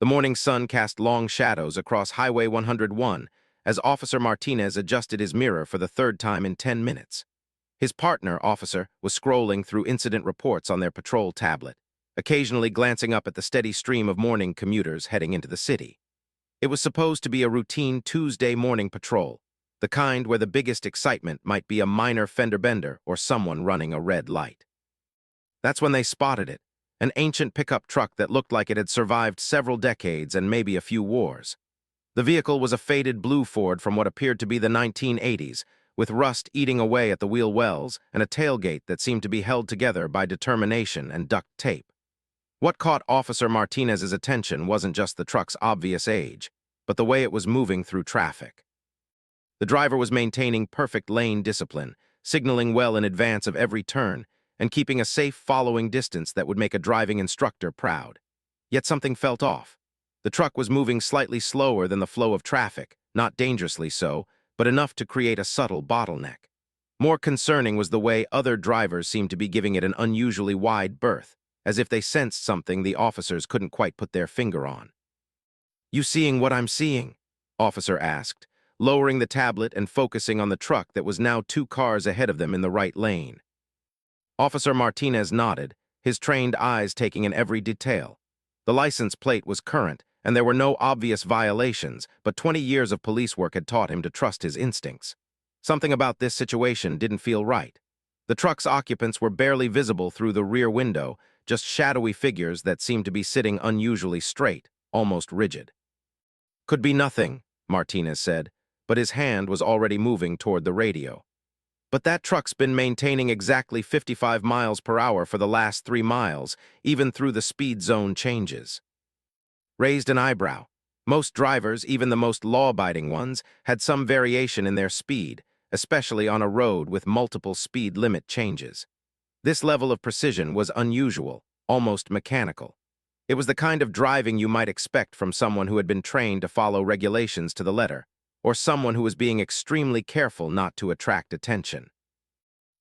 The morning sun cast long shadows across Highway 101 as Officer Martinez adjusted his mirror for the third time in 10 minutes. His partner, Officer, was scrolling through incident reports on their patrol tablet, occasionally glancing up at the steady stream of morning commuters heading into the city. It was supposed to be a routine Tuesday morning patrol, the kind where the biggest excitement might be a minor fender bender or someone running a red light. That's when they spotted it, an ancient pickup truck that looked like it had survived several decades and maybe a few wars. The vehicle was a faded blue Ford from what appeared to be the 1980s, with rust eating away at the wheel wells and a tailgate that seemed to be held together by determination and duct tape. What caught Officer Martinez's attention wasn't just the truck's obvious age, but the way it was moving through traffic. The driver was maintaining perfect lane discipline, signaling well in advance of every turn, and keeping a safe following distance that would make a driving instructor proud. Yet something felt off. The truck was moving slightly slower than the flow of traffic, not dangerously so, but enough to create a subtle bottleneck. More concerning was the way other drivers seemed to be giving it an unusually wide berth, as if they sensed something the officers couldn't quite put their finger on. "You seeing what I'm seeing?" Officer asked, lowering the tablet and focusing on the truck that was now 2 cars ahead of them in the right lane. Officer Martinez nodded, his trained eyes taking in every detail. The license plate was current, and there were no obvious violations, but 20 years of police work had taught him to trust his instincts. Something about this situation didn't feel right. The truck's occupants were barely visible through the rear window, just shadowy figures that seemed to be sitting unusually straight, almost rigid. "Could be nothing," Martinez said, but his hand was already moving toward the radio. "But that truck's been maintaining exactly 55 miles per hour for the last 3 miles, even through the speed zone changes." Raised an eyebrow. Most drivers, even the most law-abiding ones, had some variation in their speed, especially on a road with multiple speed limit changes. This level of precision was unusual, almost mechanical. It was the kind of driving you might expect from someone who had been trained to follow regulations to the letter, or someone who was being extremely careful not to attract attention.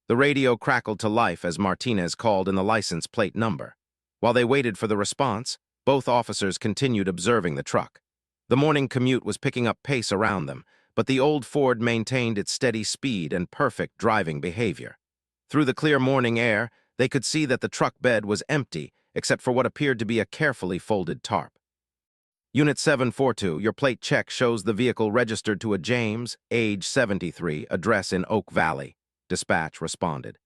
The radio crackled to life as Martinez called in the license plate number. While they waited for the response, both officers continued observing the truck. The morning commute was picking up pace around them, but the old Ford maintained its steady speed and perfect driving behavior. Through the clear morning air, they could see that the truck bed was empty, except for what appeared to be a carefully folded tarp. "Unit 742, your plate check shows the vehicle registered to a James, age 73, address in Oak Valley," dispatch responded.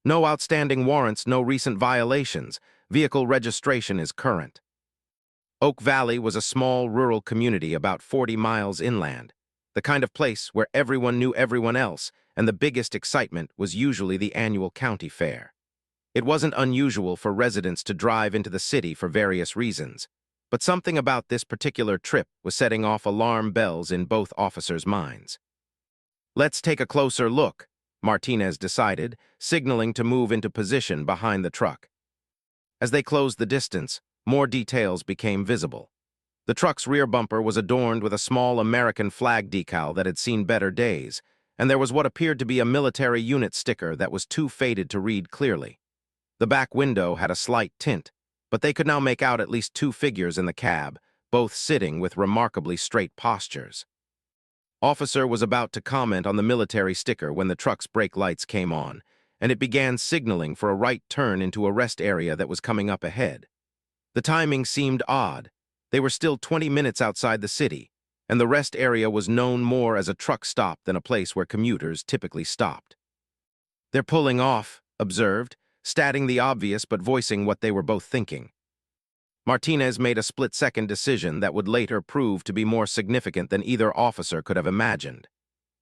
"No outstanding warrants, no recent violations. Vehicle registration is current." Oak Valley was a small rural community about 40 miles inland, the kind of place where everyone knew everyone else, and the biggest excitement was usually the annual county fair. It wasn't unusual for residents to drive into the city for various reasons, but something about this particular trip was setting off alarm bells in both officers' minds. "Let's take a closer look," Martinez decided, signaling to move into position behind the truck. As they closed the distance, more details became visible. The truck's rear bumper was adorned with a small American flag decal that had seen better days, and there was what appeared to be a military unit sticker that was too faded to read clearly. The back window had a slight tint, but they could now make out at least 2 figures in the cab, both sitting with remarkably straight postures. Officer was about to comment on the military sticker when the truck's brake lights came on, and it began signaling for a right turn into a rest area that was coming up ahead. The timing seemed odd. They were still 20 minutes outside the city, and the rest area was known more as a truck stop than a place where commuters typically stopped. "They're pulling off," observed, stating the obvious but voicing what they were both thinking. Martinez made a split-second decision that would later prove to be more significant than either officer could have imagined.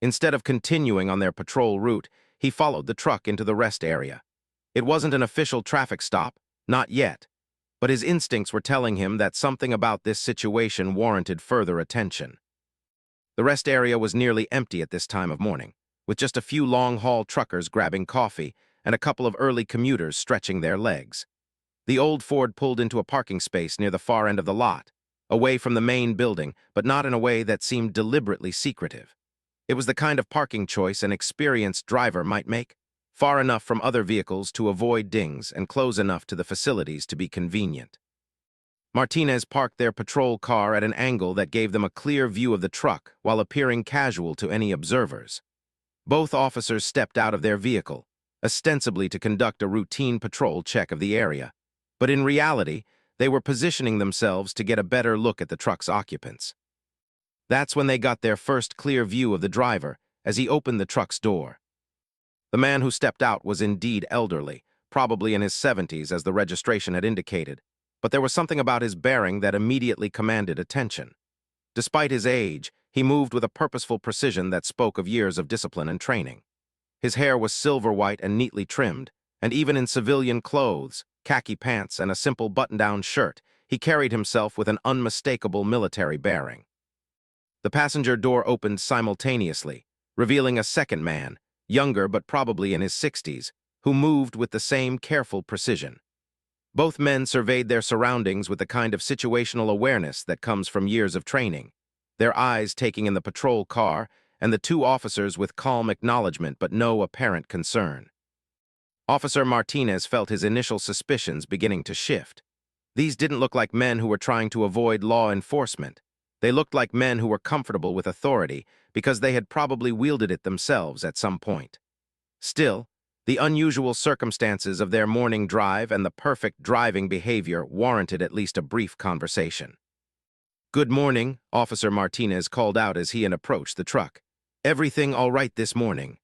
Instead of continuing on their patrol route, he followed the truck into the rest area. It wasn't an official traffic stop, not yet, but his instincts were telling him that something about this situation warranted further attention. The rest area was nearly empty at this time of morning, with just a few long-haul truckers grabbing coffee and a couple of early commuters stretching their legs. The old Ford pulled into a parking space near the far end of the lot, away from the main building, but not in a way that seemed deliberately secretive. It was the kind of parking choice an experienced driver might make, far enough from other vehicles to avoid dings and close enough to the facilities to be convenient. Martinez parked their patrol car at an angle that gave them a clear view of the truck while appearing casual to any observers. Both officers stepped out of their vehicle, ostensibly to conduct a routine patrol check of the area. But in reality, they were positioning themselves to get a better look at the truck's occupants. That's when they got their first clear view of the driver as he opened the truck's door. The man who stepped out was indeed elderly, probably in his 70s as the registration had indicated, but there was something about his bearing that immediately commanded attention. Despite his age, he moved with a purposeful precision that spoke of years of discipline and training. His hair was silver white and neatly trimmed, and even in civilian clothes, khaki pants and a simple button-down shirt, he carried himself with an unmistakable military bearing. The passenger door opened simultaneously, revealing a second man, younger but probably in his 60s, who moved with the same careful precision. Both men surveyed their surroundings with the kind of situational awareness that comes from years of training, their eyes taking in the patrol car and the two officers with calm acknowledgement but no apparent concern. Officer Martinez felt his initial suspicions beginning to shift. These didn't look like men who were trying to avoid law enforcement. They looked like men who were comfortable with authority because they had probably wielded it themselves at some point. Still, the unusual circumstances of their morning drive and the perfect driving behavior warranted at least a brief conversation. "Good morning," Officer Martinez called out as he approached the truck. "Everything all right this morning?"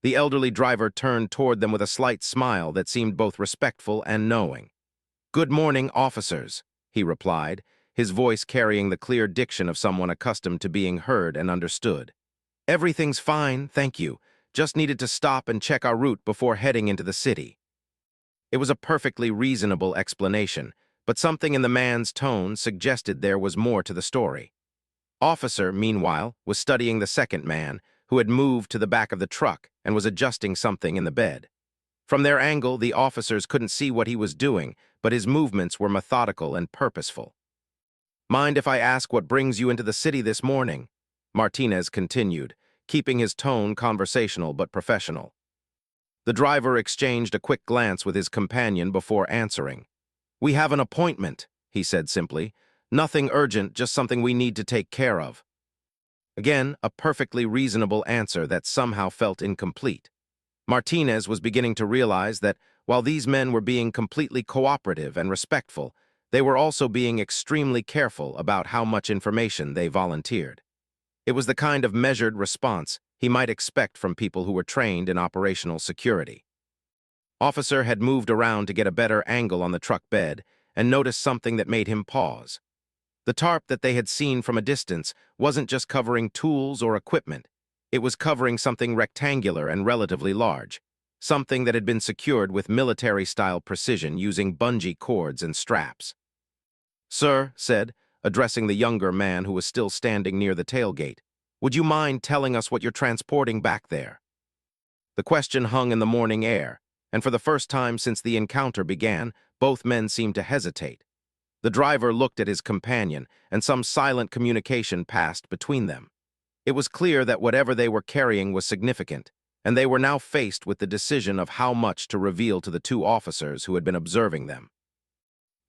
The elderly driver turned toward them with a slight smile that seemed both respectful and knowing. "Good morning, officers," he replied, his voice carrying the clear diction of someone accustomed to being heard and understood. "Everything's fine, thank you. Just needed to stop and check our route before heading into the city." It was a perfectly reasonable explanation, but something in the man's tone suggested there was more to the story. Officer, meanwhile, was studying the second man, who had moved to the back of the truck and was adjusting something in the bed. From their angle, the officers couldn't see what he was doing, but his movements were methodical and purposeful. "Mind if I ask what brings you into the city this morning?" Martinez continued, keeping his tone conversational but professional. The driver exchanged a quick glance with his companion before answering. "We have an appointment," he said simply. "Nothing urgent, just something we need to take care of." Again, a perfectly reasonable answer that somehow felt incomplete. Martinez was beginning to realize that while these men were being completely cooperative and respectful, they were also being extremely careful about how much information they volunteered. It was the kind of measured response he might expect from people who were trained in operational security. Officer had moved around to get a better angle on the truck bed and noticed something that made him pause. The tarp that they had seen from a distance wasn't just covering tools or equipment. It was covering something rectangular and relatively large, something that had been secured with military-style precision using bungee cords and straps. "Sir," said, addressing the younger man who was still standing near the tailgate, "would you mind telling us what you're transporting back there?" The question hung in the morning air, and for the first time since the encounter began, both men seemed to hesitate. The driver looked at his companion, and some silent communication passed between them. It was clear that whatever they were carrying was significant, and they were now faced with the decision of how much to reveal to the two officers who had been observing them.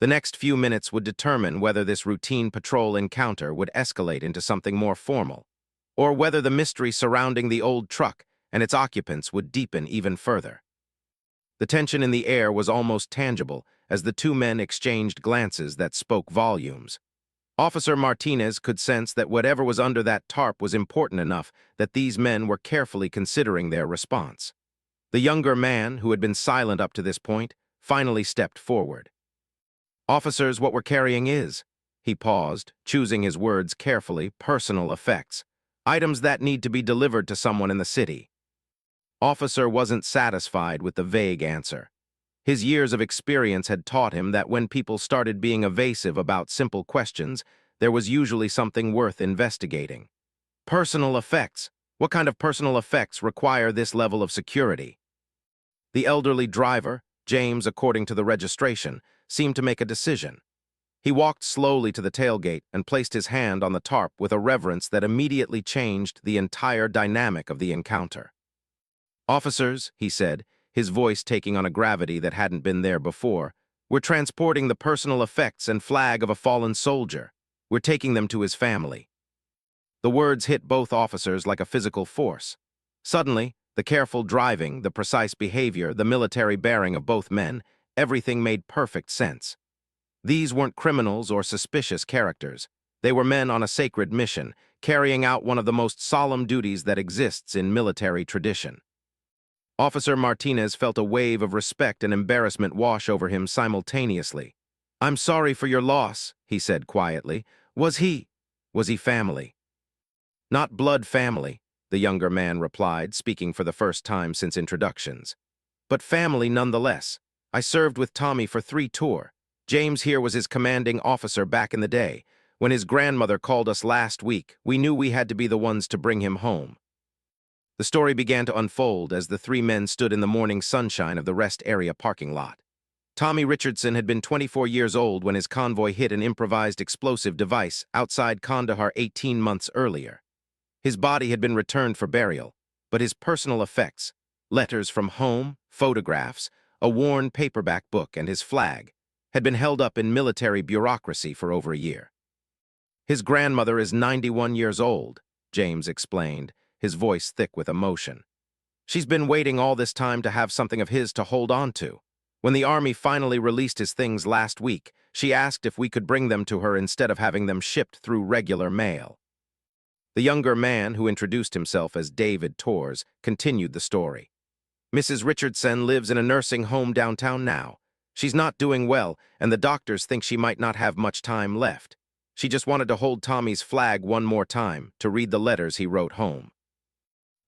The next few minutes would determine whether this routine patrol encounter would escalate into something more formal, or whether the mystery surrounding the old truck and its occupants would deepen even further. The tension in the air was almost tangible as the two men exchanged glances that spoke volumes. Officer Martinez could sense that whatever was under that tarp was important enough that these men were carefully considering their response. The younger man, who had been silent up to this point, finally stepped forward. "Officers, what we're carrying is," he paused, choosing his words carefully, "personal effects. Items that need to be delivered to someone in the city." Officer wasn't satisfied with the vague answer. His years of experience had taught him that when people started being evasive about simple questions, there was usually something worth investigating. "Personal effects? What kind of personal effects require this level of security?" The elderly driver, James according to the registration, seemed to make a decision. He walked slowly to the tailgate and placed his hand on the tarp with a reverence that immediately changed the entire dynamic of the encounter. "Officers," he said, his voice taking on a gravity that hadn't been there before, We're transporting the personal effects and flag of a fallen soldier. We're taking them to his family." The words hit both officers like a physical force. Suddenly, the careful driving, the precise behavior, the military bearing of both men, everything made perfect sense. These weren't criminals or suspicious characters. They were men on a sacred mission, carrying out one of the most solemn duties that exists in military tradition. Officer Martinez felt a wave of respect and embarrassment wash over him simultaneously. "I'm sorry for your loss," he said quietly. Was he family?" "Not blood family," the younger man replied, speaking for the first time since introductions. "But family nonetheless. I served with Tommy for 3 tours. James here was his commanding officer back in the day. When his grandmother called us last week, we knew we had to be the ones to bring him home." The story began to unfold as the 3 men stood in the morning sunshine of the rest area parking lot. Tommy Richardson had been 24 years old when his convoy hit an improvised explosive device outside Kandahar 18 months earlier. His body had been returned for burial, but his personal effects, letters from home, photographs, a worn paperback book, and his flag, had been held up in military bureaucracy for over a year. "His grandmother is 91 years old," James explained, his voice thick with emotion. "She's been waiting all this time to have something of his to hold on to. When the Army finally released his things last week, she asked if we could bring them to her instead of having them shipped through regular mail." The younger man, who introduced himself as David Torres, continued the story. "Mrs. Richardson lives in a nursing home downtown now. She's not doing well, and the doctors think she might not have much time left. She just wanted to hold Tommy's flag one more time, to read the letters he wrote home."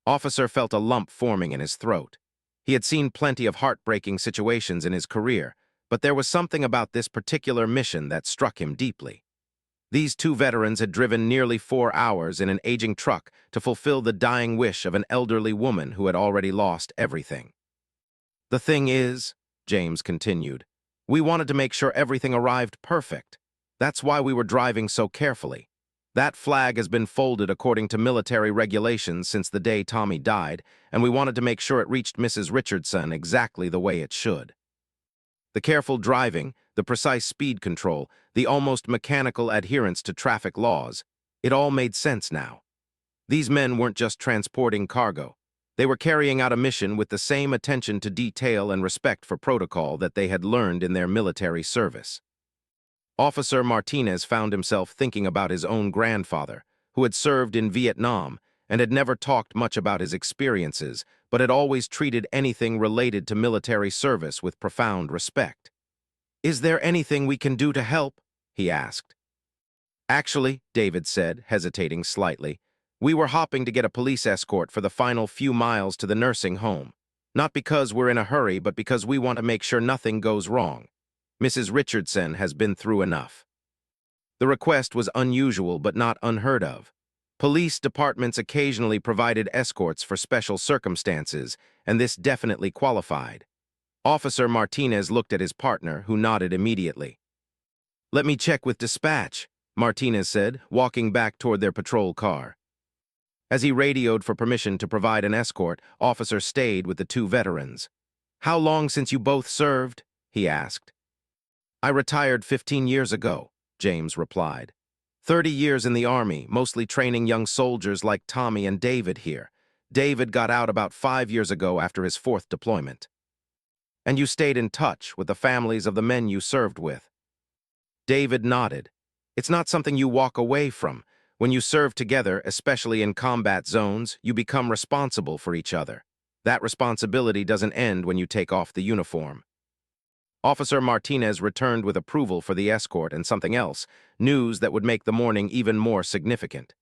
Officer felt a lump forming in his throat. He had seen plenty of heartbreaking situations in his career, but there was something about this particular mission that struck him deeply. These 2 veterans had driven nearly 4 hours in an aging truck to fulfill the dying wish of an elderly woman who had already lost everything. "The thing is," James continued, "we wanted to make sure everything arrived perfect. That's why we were driving so carefully. That flag has been folded according to military regulations since the day Tommy died, and we wanted to make sure it reached Mrs. Richardson exactly the way it should." The careful driving, the precise speed control, the almost mechanical adherence to traffic laws, it all made sense now. These men weren't just transporting cargo. They were carrying out a mission with the same attention to detail and respect for protocol that they had learned in their military service. Officer Martinez found himself thinking about his own grandfather, who had served in Vietnam and had never talked much about his experiences, but had always treated anything related to military service with profound respect. "Is there anything we can do to help?" he asked. "Actually," David said, hesitating slightly, "we were hopping to get a police escort for the final few miles to the nursing home. Not because we're in a hurry, but because we want to make sure nothing goes wrong. Mrs. Richardson has been through enough." The request was unusual but not unheard of. Police departments occasionally provided escorts for special circumstances, and this definitely qualified. Officer Martinez looked at his partner, who nodded immediately. "Let me check with dispatch," Martinez said, walking back toward their patrol car. As he radioed for permission to provide an escort, Officer stayed with the 2 veterans. "How long since you both served?" he asked. "I retired 15 years ago," James replied. 30 years in the Army, mostly training young soldiers like Tommy and David here. David got out about 5 years ago after his 4th deployment." "And you stayed in touch with the families of the men you served with?" David nodded. "It's not something you walk away from. When you serve together, especially in combat zones, you become responsible for each other. That responsibility doesn't end when you take off the uniform." Officer Martinez returned with approval for the escort and something else, news that would make the morning even more significant.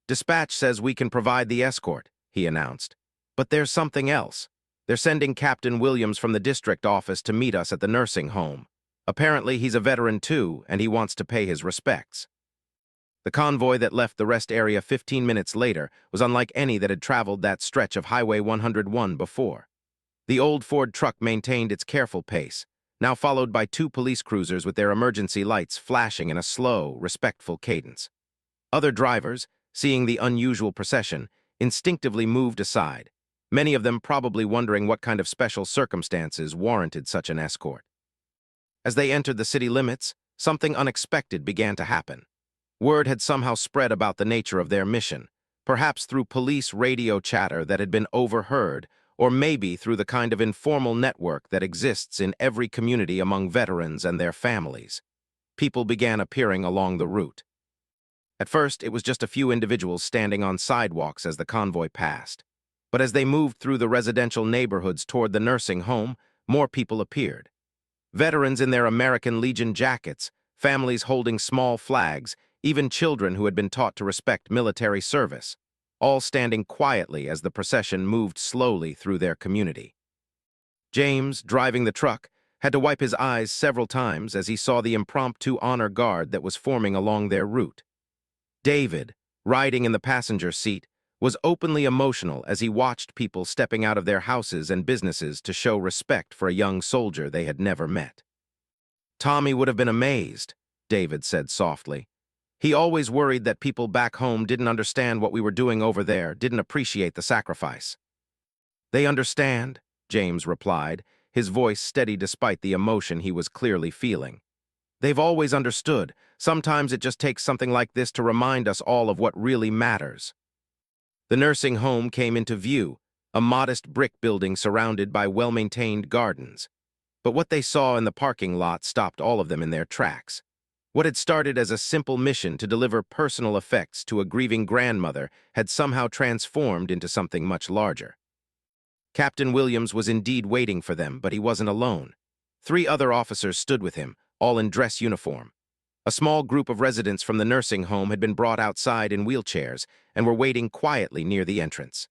"Dispatch says we can provide the escort," he announced. "But there's something else. They're sending Captain Williams from the district office to meet us at the nursing home. Apparently he's a veteran too, and he wants to pay his respects." The convoy that left the rest area 15 minutes later was unlike any that had traveled that stretch of Highway 101 before. The old Ford truck maintained its careful pace, now followed by 2 police cruisers with their emergency lights flashing in a slow, respectful cadence. Other drivers, seeing the unusual procession, instinctively moved aside, many of them probably wondering what kind of special circumstances warranted such an escort. As they entered the city limits, something unexpected began to happen. Word had somehow spread about the nature of their mission, perhaps through police radio chatter that had been overheard, or maybe through the kind of informal network that exists in every community among veterans and their families. People began appearing along the route. At first, it was just a few individuals standing on sidewalks as the convoy passed. But as they moved through the residential neighborhoods toward the nursing home, more people appeared. Veterans in their American Legion jackets, families holding small flags, even children who had been taught to respect military service, all standing quietly as the procession moved slowly through their community. James, driving the truck, had to wipe his eyes several times as he saw the impromptu honor guard that was forming along their route. David, riding in the passenger seat, was openly emotional as he watched people stepping out of their houses and businesses to show respect for a young soldier they had never met. "Tommy would have been amazed," David said softly. "He always worried that people back home didn't understand what we were doing over there, didn't appreciate the sacrifice." "They understand," James replied, his voice steady despite the emotion he was clearly feeling. "They've always understood. Sometimes it just takes something like this to remind us all of what really matters." The nursing home came into view, a modest brick building surrounded by well-maintained gardens. But what they saw in the parking lot stopped all of them in their tracks. What had started as a simple mission to deliver personal effects to a grieving grandmother had somehow transformed into something much larger. Captain Williams was indeed waiting for them, but he wasn't alone. 3 other officers stood with him, all in dress uniform. A small group of residents from the nursing home had been brought outside in wheelchairs and were waiting quietly near the entrance.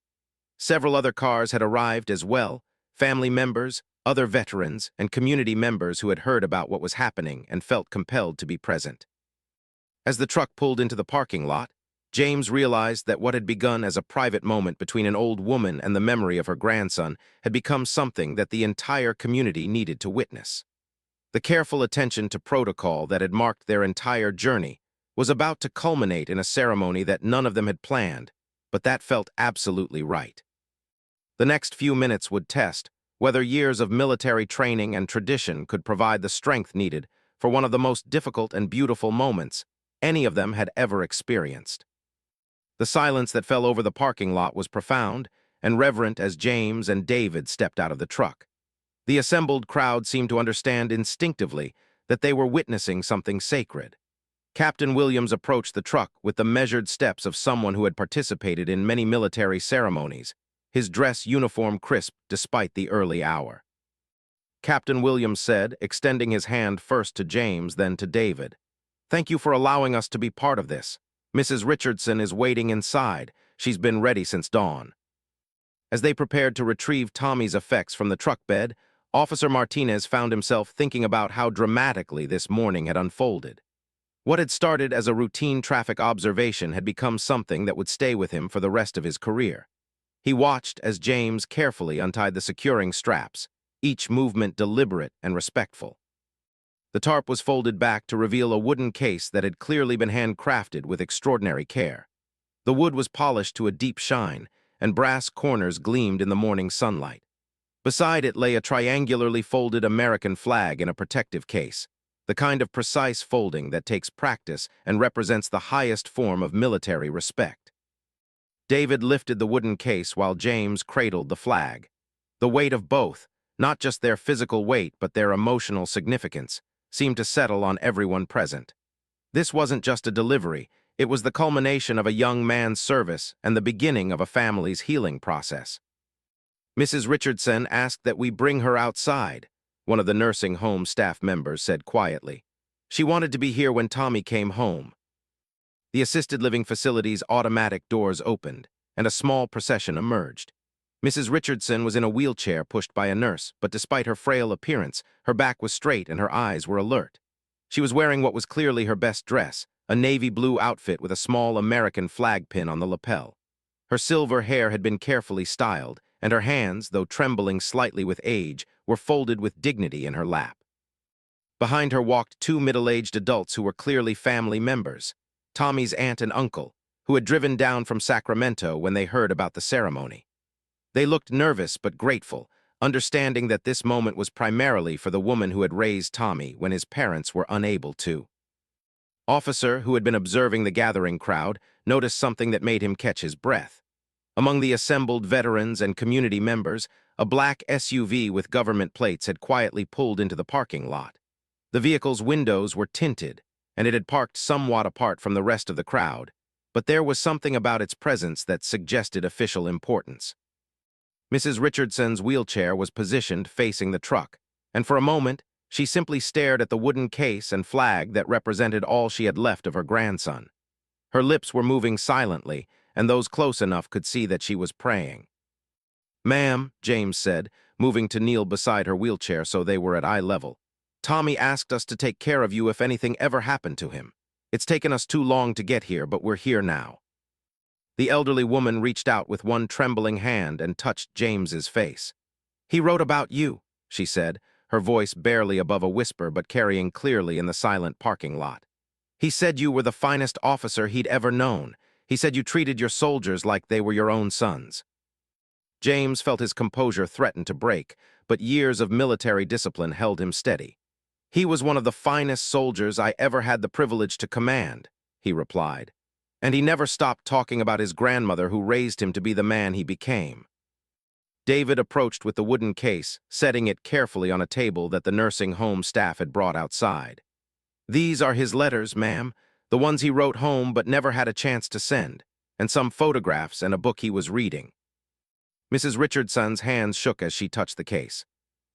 Several other cars had arrived as well, family members, other veterans, and community members who had heard about what was happening and felt compelled to be present. As the truck pulled into the parking lot, James realized that what had begun as a private moment between an old woman and the memory of her grandson had become something that the entire community needed to witness. The careful attention to protocol that had marked their entire journey was about to culminate in a ceremony that none of them had planned, but that felt absolutely right. The next few minutes would test whether years of military training and tradition could provide the strength needed for one of the most difficult and beautiful moments any of them had ever experienced. The silence that fell over the parking lot was profound and reverent as James and David stepped out of the truck. The assembled crowd seemed to understand instinctively that they were witnessing something sacred. Captain Williams approached the truck with the measured steps of someone who had participated in many military ceremonies, his dress uniform crisp despite the early hour. Captain Williams said, extending his hand first to James, then to David, "Thank you for allowing us to be part of this. Mrs. Richardson is waiting inside. She's been ready since dawn." As they prepared to retrieve Tommy's effects from the truck bed, Officer Martinez found himself thinking about how dramatically this morning had unfolded. What had started as a routine traffic observation had become something that would stay with him for the rest of his career. He watched as James carefully untied the securing straps, each movement deliberate and respectful. The tarp was folded back to reveal a wooden case that had clearly been handcrafted with extraordinary care. The wood was polished to a deep shine, and brass corners gleamed in the morning sunlight. Beside it lay a triangularly folded American flag in a protective case, the kind of precise folding that takes practice and represents the highest form of military respect. David lifted the wooden case while James cradled the flag. The weight of both, not just their physical weight but their emotional significance, seemed to settle on everyone present. This wasn't just a delivery, it was the culmination of a young man's service and the beginning of a family's healing process. "Mrs. Richardson asked that we bring her outside," one of the nursing home staff members said quietly. "She wanted to be here when Tommy came home." The assisted living facility's automatic doors opened, and a small procession emerged. Mrs. Richardson was in a wheelchair pushed by a nurse, but despite her frail appearance, her back was straight and her eyes were alert. She was wearing what was clearly her best dress, a navy blue outfit with a small American flag pin on the lapel. Her silver hair had been carefully styled, and her hands, though trembling slightly with age, were folded with dignity in her lap. Behind her walked 2 middle-aged adults who were clearly family members, Tommy's aunt and uncle, who had driven down from Sacramento when they heard about the ceremony. They looked nervous but grateful, understanding that this moment was primarily for the woman who had raised Tommy when his parents were unable to. Officer, who had been observing the gathering crowd, noticed something that made him catch his breath. Among the assembled veterans and community members, a black SUV with government plates had quietly pulled into the parking lot. The vehicle's windows were tinted, and it had parked somewhat apart from the rest of the crowd, but there was something about its presence that suggested official importance. Mrs. Richardson's wheelchair was positioned facing the truck, and for a moment, she simply stared at the wooden case and flag that represented all she had left of her grandson. Her lips were moving silently, and those close enough could see that she was praying. "Ma'am," James said, moving to kneel beside her wheelchair so they were at eye level, "Tommy asked us to take care of you if anything ever happened to him. It's taken us too long to get here, but we're here now." The elderly woman reached out with one trembling hand and touched James's face. "He wrote about you," she said, her voice barely above a whisper but carrying clearly in the silent parking lot. "He said you were the finest officer he'd ever known. He said you treated your soldiers like they were your own sons." James felt his composure threaten to break, but years of military discipline held him steady. "He was one of the finest soldiers I ever had the privilege to command," he replied. "And he never stopped talking about his grandmother who raised him to be the man he became." David approached with the wooden case, setting it carefully on a table that the nursing home staff had brought outside. "These are his letters, ma'am, the ones he wrote home but never had a chance to send, and some photographs and a book he was reading." Mrs. Richardson's hands shook as she touched the case.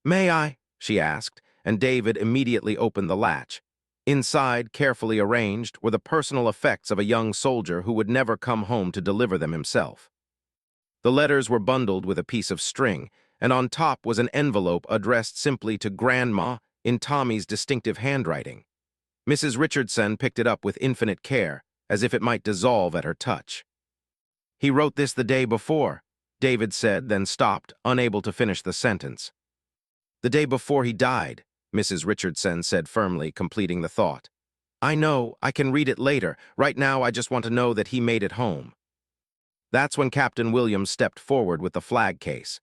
"May I?" she asked, and David immediately opened the latch. Inside, carefully arranged, were the personal effects of a young soldier who would never come home to deliver them himself. The letters were bundled with a piece of string, and on top was an envelope addressed simply to Grandma in Tommy's distinctive handwriting. Mrs. Richardson picked it up with infinite care, as if it might dissolve at her touch. "He wrote this the day before," David said, then stopped, unable to finish the sentence. "The day before he died," Mrs. Richardson said firmly, completing the thought. "I know, I can read it later. Right now I just want to know that he made it home." That's when Captain Williams stepped forward with the flag case.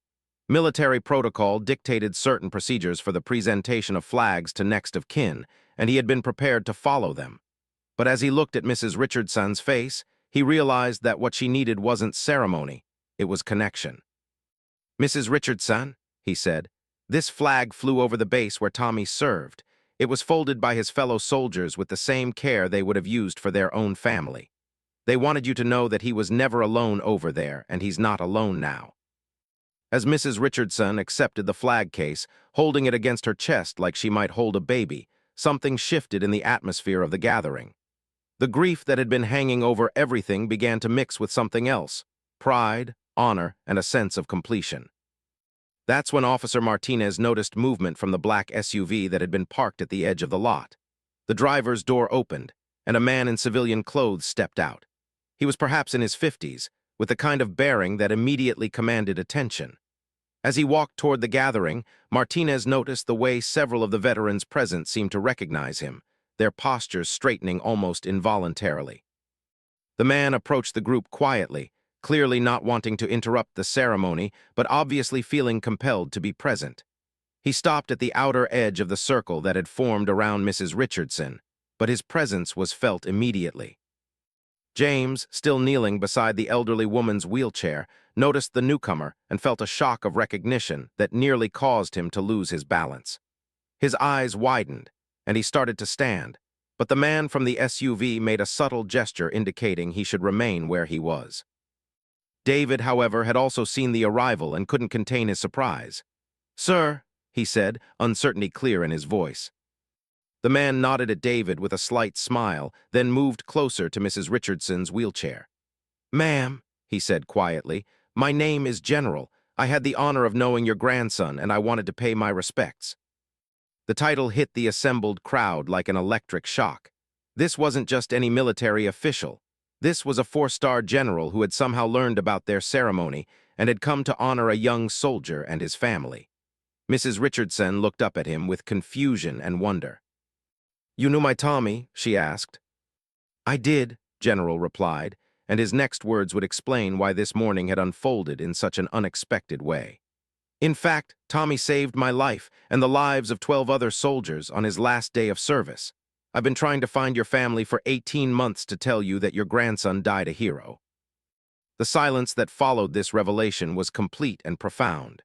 Military protocol dictated certain procedures for the presentation of flags to next of kin, and he had been prepared to follow them. But as he looked at Mrs. Richardson's face, he realized that what she needed wasn't ceremony, it was connection. "Mrs. Richardson," he said, "this flag flew over the base where Tommy served. It was folded by his fellow soldiers with the same care they would have used for their own family. They wanted you to know that he was never alone over there, and he's not alone now." As Mrs. Richardson accepted the flag case, holding it against her chest like she might hold a baby, something shifted in the atmosphere of the gathering. The grief that had been hanging over everything began to mix with something else: pride, honor, and a sense of completion. That's when Officer Martinez noticed movement from the black SUV that had been parked at the edge of the lot. The driver's door opened, and a man in civilian clothes stepped out. He was perhaps in his 50s, with the kind of bearing that immediately commanded attention. As he walked toward the gathering, Martinez noticed the way several of the veterans present seemed to recognize him, their postures straightening almost involuntarily. The man approached the group quietly, clearly not wanting to interrupt the ceremony, but obviously feeling compelled to be present. He stopped at the outer edge of the circle that had formed around Mrs. Richardson, but his presence was felt immediately. James, still kneeling beside the elderly woman's wheelchair, noticed the newcomer and felt a shock of recognition that nearly caused him to lose his balance. His eyes widened, and he started to stand, but the man from the SUV made a subtle gesture indicating he should remain where he was. David, however, had also seen the arrival and couldn't contain his surprise. "Sir," he said, uncertainty clear in his voice. The man nodded at David with a slight smile, then moved closer to Mrs. Richardson's wheelchair. "Ma'am," he said quietly, "my name is General. I had the honor of knowing your grandson, and I wanted to pay my respects." The title hit the assembled crowd like an electric shock. This wasn't just any military official. This was a four-star general who had somehow learned about their ceremony and had come to honor a young soldier and his family. Mrs. Richardson looked up at him with confusion and wonder. "You knew my Tommy?" she asked. "I did," General replied, and his next words would explain why this morning had unfolded in such an unexpected way. In fact, Tommy saved my life and the lives of 12 other soldiers on his last day of service. I've been trying to find your family for 18 months to tell you that your grandson died a hero." The silence that followed this revelation was complete and profound.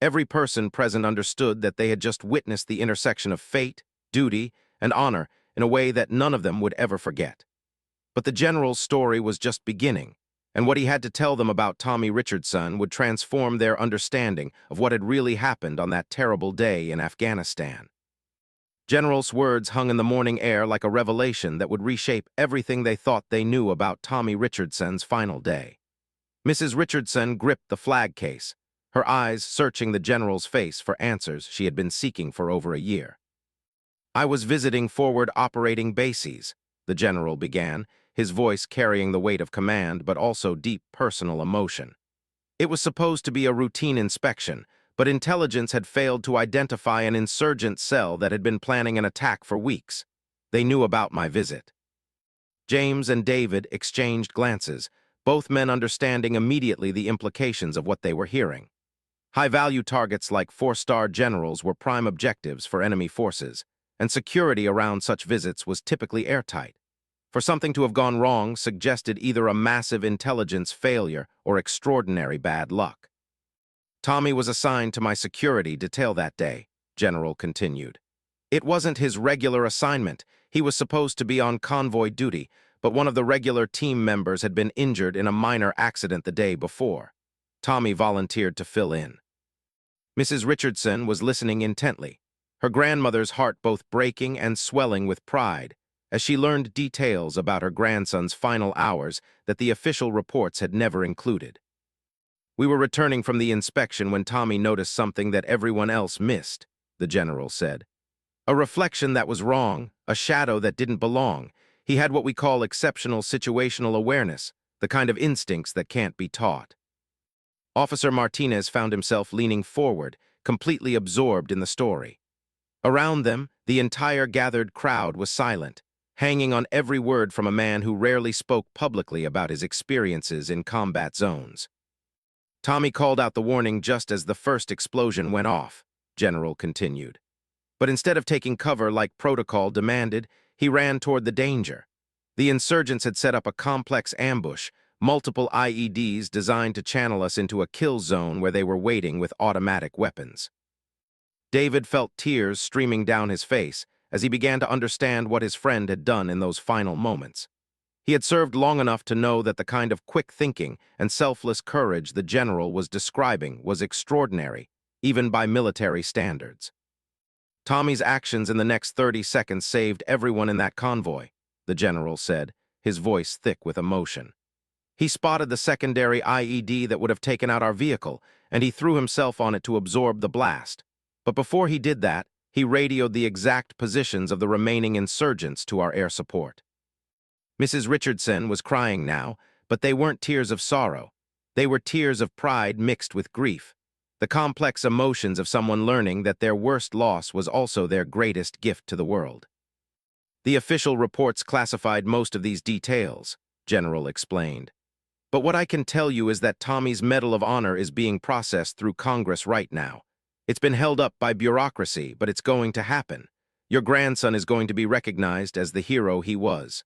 Every person present understood that they had just witnessed the intersection of fate, duty, and honor in a way that none of them would ever forget. But the general's story was just beginning, and what he had to tell them about Tommy Richardson would transform their understanding of what had really happened on that terrible day in Afghanistan. General's words hung in the morning air like a revelation that would reshape everything they thought they knew about Tommy Richardson's final day. Mrs. Richardson gripped the flag case, her eyes searching the general's face for answers she had been seeking for over a year. "I was visiting forward operating bases," the general began, his voice carrying the weight of command but also deep personal emotion. "It was supposed to be a routine inspection, but intelligence had failed to identify an insurgent cell that had been planning an attack for weeks. They knew about my visit." James and David exchanged glances, both men understanding immediately the implications of what they were hearing. High-value targets like four-star generals were prime objectives for enemy forces, and security around such visits was typically airtight. For something to have gone wrong suggested either a massive intelligence failure or extraordinary bad luck. "Tommy was assigned to my security detail that day," General continued. "It wasn't his regular assignment. He was supposed to be on convoy duty, but one of the regular team members had been injured in a minor accident the day before. Tommy volunteered to fill in." Mrs. Richardson was listening intently, her grandmother's heart both breaking and swelling with pride, as she learned details about her grandson's final hours that the official reports had never included. "We were returning from the inspection when Tommy noticed something that everyone else missed," the general said. "A reflection that was wrong, a shadow that didn't belong. He had what we call exceptional situational awareness, the kind of instincts that can't be taught." Officer Martinez found himself leaning forward, completely absorbed in the story. Around them, the entire gathered crowd was silent, hanging on every word from a man who rarely spoke publicly about his experiences in combat zones. "Tommy called out the warning just as the first explosion went off," General continued. "But instead of taking cover like protocol demanded, he ran toward the danger. The insurgents had set up a complex ambush, multiple IEDs designed to channel us into a kill zone where they were waiting with automatic weapons." David felt tears streaming down his face as he began to understand what his friend had done in those final moments. He had served long enough to know that the kind of quick thinking and selfless courage the general was describing was extraordinary, even by military standards. "Tommy's actions in the next 30 seconds saved everyone in that convoy," the general said, his voice thick with emotion. "He spotted the secondary IED that would have taken out our vehicle, and he threw himself on it to absorb the blast. But before he did that, he radioed the exact positions of the remaining insurgents to our air support." Mrs. Richardson was crying now, but they weren't tears of sorrow. They were tears of pride mixed with grief, the complex emotions of someone learning that their worst loss was also their greatest gift to the world. "The official reports classified most of these details," General explained. "But what I can tell you is that Tommy's Medal of Honor is being processed through Congress right now. It's been held up by bureaucracy, but it's going to happen. Your grandson is going to be recognized as the hero he was."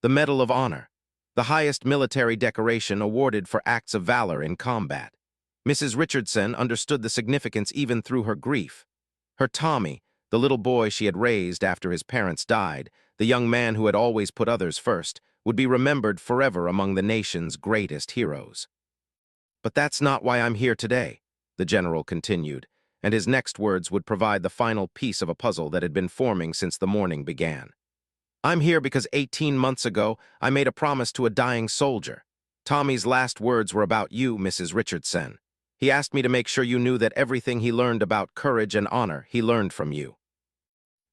The Medal of Honor, the highest military decoration awarded for acts of valor in combat. Mrs. Richardson understood the significance even through her grief. Her Tommy, the little boy she had raised after his parents died, the young man who had always put others first, would be remembered forever among the nation's greatest heroes. "But that's not why I'm here today," the general continued, and his next words would provide the final piece of a puzzle that had been forming since the morning began. "I'm here because 18 months ago, I made a promise to a dying soldier. Tommy's last words were about you, Mrs. Richardson. He asked me to make sure you knew that everything he learned about courage and honor, he learned from you."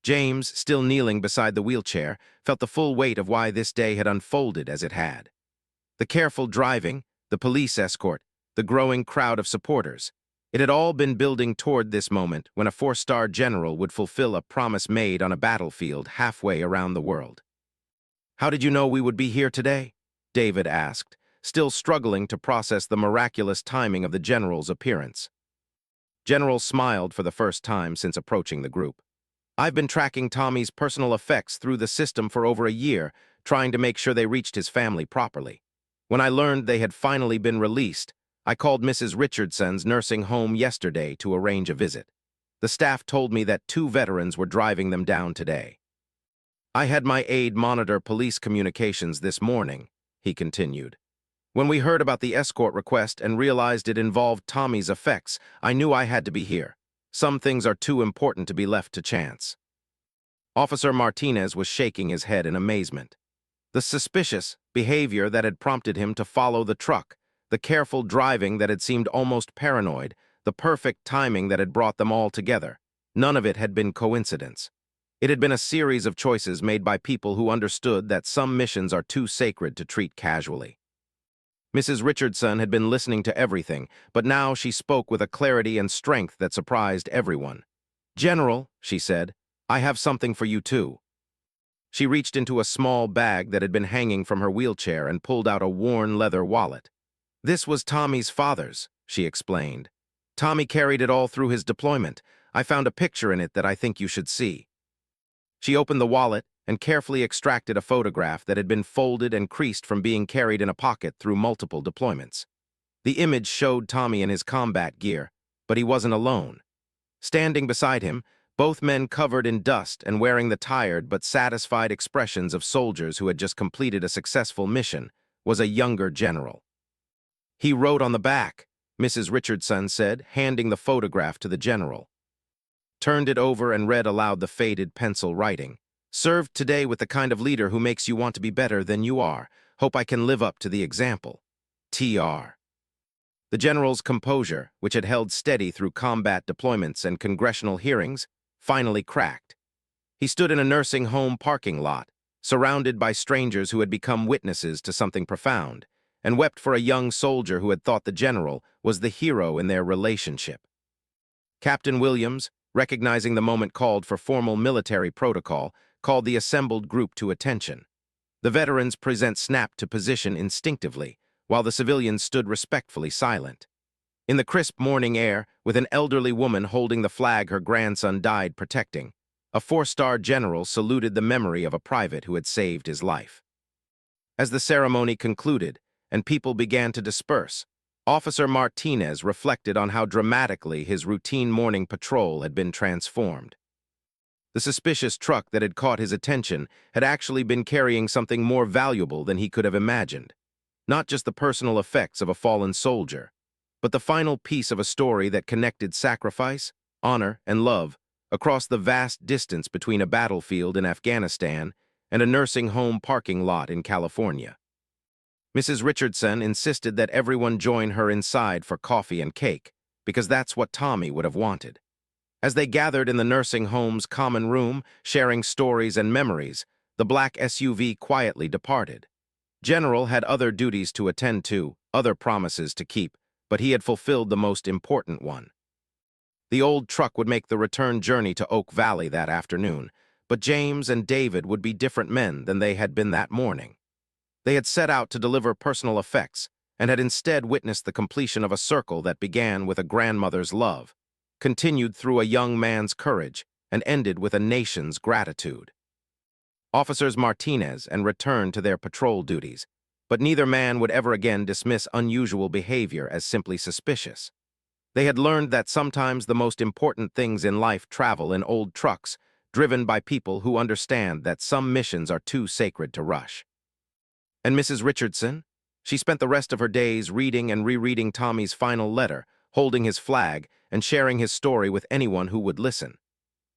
James, still kneeling beside the wheelchair, felt the full weight of why this day had unfolded as it had. The careful driving, the police escort, the growing crowd of supporters. It had all been building toward this moment when a four-star general would fulfill a promise made on a battlefield halfway around the world. "How did you know we would be here today?" David asked, still struggling to process the miraculous timing of the general's appearance. General smiled for the first time since approaching the group. I've been tracking Tommy's personal effects through the system for over a year, trying to make sure they reached his family properly. When I learned they had finally been released, I called Mrs. Richardson's nursing home yesterday to arrange a visit. The staff told me that 2 veterans were driving them down today. I had my aide monitor police communications this morning, he continued. When we heard about the escort request and realized it involved Tommy's effects, I knew I had to be here. Some things are too important to be left to chance. Officer Martinez was shaking his head in amazement. The suspicious behavior that had prompted him to follow the truck, the careful driving that had seemed almost paranoid, the perfect timing that had brought them all together. None of it had been coincidence. It had been a series of choices made by people who understood that some missions are too sacred to treat casually. Mrs. Richardson had been listening to everything, but now she spoke with a clarity and strength that surprised everyone. "General," she said, "I have something for you too." She reached into a small bag that had been hanging from her wheelchair and pulled out a worn leather wallet. "This was Tommy's father's," she explained. "Tommy carried it all through his deployment. I found a picture in it that I think you should see." She opened the wallet and carefully extracted a photograph that had been folded and creased from being carried in a pocket through multiple deployments. The image showed Tommy in his combat gear, but he wasn't alone. Standing beside him, both men covered in dust and wearing the tired but satisfied expressions of soldiers who had just completed a successful mission, was a younger general. "He wrote on the back," Mrs. Richardson said, handing the photograph to the general. Turned it over and read aloud the faded pencil writing. "Served today with the kind of leader who makes you want to be better than you are. Hope I can live up to the example. T.R." The general's composure, which had held steady through combat deployments and congressional hearings, finally cracked. He stood in a nursing home parking lot, surrounded by strangers who had become witnesses to something profound, and wept for a young soldier who had thought the general was the hero in their relationship. Captain Williams, recognizing the moment called for formal military protocol, called the assembled group to attention. The veterans snapped to position instinctively, while the civilians stood respectfully silent. In the crisp morning air, with an elderly woman holding the flag her grandson died protecting, a 4-star general saluted the memory of a private who had saved his life. As the ceremony concluded and people began to disperse, Officer Martinez reflected on how dramatically his routine morning patrol had been transformed. The suspicious truck that had caught his attention had actually been carrying something more valuable than he could have imagined. Not just the personal effects of a fallen soldier, but the final piece of a story that connected sacrifice, honor, and love across the vast distance between a battlefield in Afghanistan and a nursing home parking lot in California. Mrs. Richardson insisted that everyone join her inside for coffee and cake, because that's what Tommy would have wanted. As they gathered in the nursing home's common room, sharing stories and memories, the black SUV quietly departed. General had other duties to attend to, other promises to keep, but he had fulfilled the most important one. The old truck would make the return journey to Oak Valley that afternoon, but James and David would be different men than they had been that morning. They had set out to deliver personal effects and had instead witnessed the completion of a circle that began with a grandmother's love, continued through a young man's courage, and ended with a nation's gratitude. Officers Martinez and returned to their patrol duties, but neither man would ever again dismiss unusual behavior as simply suspicious. They had learned that sometimes the most important things in life travel in old trucks, driven by people who understand that some missions are too sacred to rush. And Mrs. Richardson? She spent the rest of her days reading and rereading Tommy's final letter, holding his flag, and sharing his story with anyone who would listen.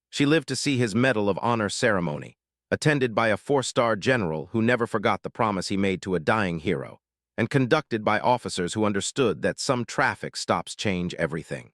She lived to see his Medal of Honor ceremony, attended by a 4-star general who never forgot the promise he made to a dying hero, and conducted by officers who understood that some traffic stops change everything.